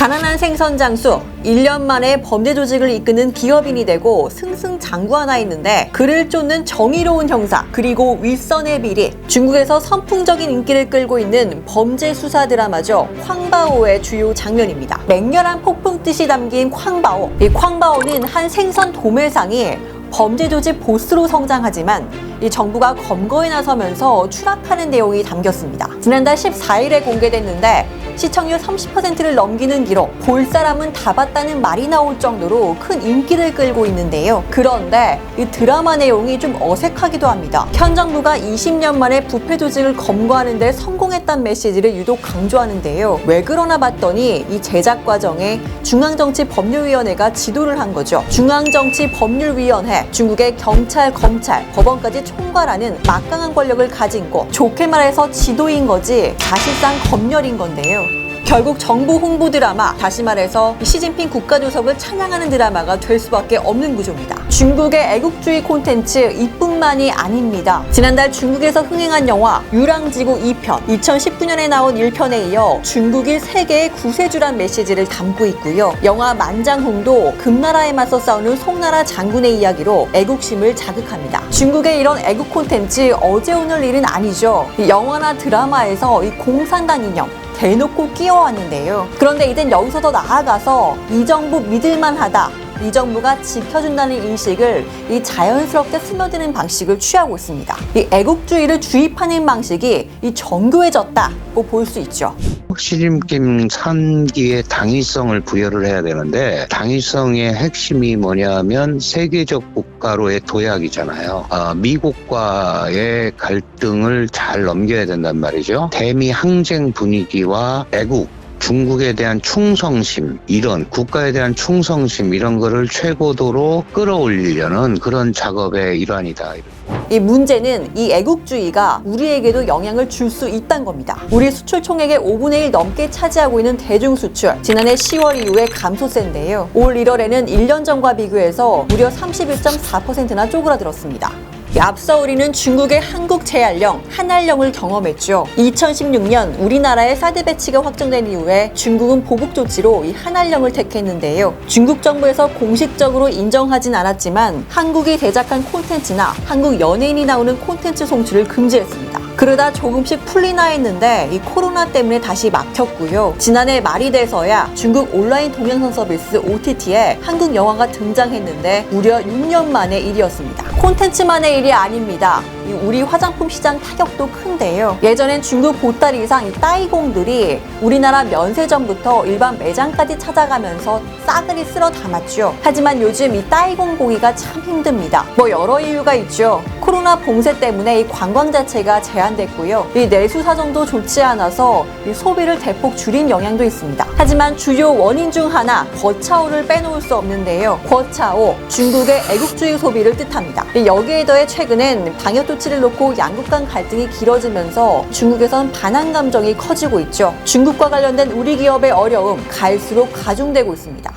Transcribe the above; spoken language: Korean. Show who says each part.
Speaker 1: 가난한 생선 장수, 1년 만에 범죄 조직을 이끄는 기업인이 되고 승승장구 하나 있는데 그를 쫓는 정의로운 형사, 그리고 윗선의 비리. 중국에서 선풍적인 인기를 끌고 있는 범죄 수사 드라마죠. 쾅바오의 주요 장면입니다. 맹렬한 폭풍 뜻이 담긴 쾅바오. 이 쾅바오는 한 생선 도매상이 범죄 조직 보스로 성장하지만 이 정부가 검거에 나서면서 추락하는 내용이 담겼습니다. 지난달 14일에 공개됐는데 시청률 30%를 넘기는 기록, 볼 사람은 다 봤다는 말이 나올 정도로 큰 인기를 끌고 있는데요. 그런데 이 드라마 내용이 좀 어색하기도 합니다. 현 정부가 20년 만에 부패 조직을 검거하는 데 성공했다는 메시지를 유독 강조하는데요. 왜 그러나 봤더니 이 제작 과정에 중앙정치법률위원회가 지도를 한 거죠. 중앙정치법률위원회, 중국의 경찰, 검찰, 법원까지 총괄하는 막강한 권력을 가진 곳. 좋게 말해서 지도인 거지 사실상 검열인 건데요. 결국 정부 홍보 드라마, 다시 말해서 시진핑 국가주석을 찬양하는 드라마가 될 수밖에 없는 구조입니다. 중국의 애국주의 콘텐츠 이뿐만이 아닙니다. 지난달 중국에서 흥행한 영화 유랑지구 2편, 2019년에 나온 1편에 이어 중국이 세계의 구세주란 메시지를 담고 있고요. 영화 만장홍도 금나라에 맞서 싸우는 송나라 장군의 이야기로 애국심을 자극합니다. 중국의 이런 애국 콘텐츠 어제 오늘 일은 아니죠. 영화나 드라마에서 이 공산당 인형 대놓고 끼워왔는데요. 그런데 이젠 여기서 더 나아가서 이 정부 믿을만하다, 이 정부가 지켜준다는 인식을 이 자연스럽게 스며드는 방식을 취하고 있습니다. 이 애국주의를 주입하는 방식이 이 정교해졌다고 볼 수 있죠.
Speaker 2: 시진핑 3기의 당위성을 부여를 해야 되는데, 당위성의 핵심이 뭐냐면 세계적 국가로의 도약이잖아요. 미국과의 갈등을 잘 넘겨야 된단 말이죠. 대미 항쟁 분위기와 애국, 중국에 대한 충성심, 이런 국가에 대한 충성심, 이런 거를 최고도로 끌어올리려는 그런 작업의 일환이다.
Speaker 1: 이 문제는 이 애국주의가 우리에게도 영향을 줄 수 있다는 겁니다. 우리 수출 총액의 5분의 1 넘게 차지하고 있는 대중 수출, 지난해 10월 이후에 감소세인데요. 올 1월에는 1년 전과 비교해서 무려 31.4%나 쪼그라들었습니다. 앞서 우리는 중국의 한국 제한령, 한알령을 경험했죠. 2016년 우리나라의 사드 배치가 확정된 이후에 중국은 보복 조치로 이 한알령을 택했는데요. 중국 정부에서 공식적으로 인정하진 않았지만 한국이 제작한 콘텐츠나 한국 연예인이 나오는 콘텐츠 송출을 금지했습니다. 그러다 조금씩 풀리나 했는데 이 코로나 때문에 다시 막혔고요. 지난해 말이 돼서야 중국 온라인 동영상 서비스 OTT에 한국 영화가 등장했는데 무려 6년 만의 일이었습니다. 콘텐츠만의 일이 아닙니다. 우리 화장품 시장 타격도 큰데요. 예전엔 중국 보따리상 이 따이공들이 우리나라 면세점부터 일반 매장까지 찾아가면서 싸그리 쓸어 담았죠. 하지만 요즘 이 따이공 보기가 참 힘듭니다. 여러 이유가 있죠. 코로나 봉쇄 때문에 이 관광 자체가 제한됐고요. 이 내수 사정도 좋지 않아서 이 소비를 대폭 줄인 영향도 있습니다. 하지만 주요 원인 중 하나, 거차오를 빼놓을 수 없는데요. 거차오, 중국의 애국주의 소비를 뜻합니다. 여기에 더해 최근엔 방역 조치를 놓고 양국 간 갈등이 길어지면서 중국에선 반한 감정이 커지고 있죠. 중국과 관련된 우리 기업의 어려움 갈수록 가중되고 있습니다.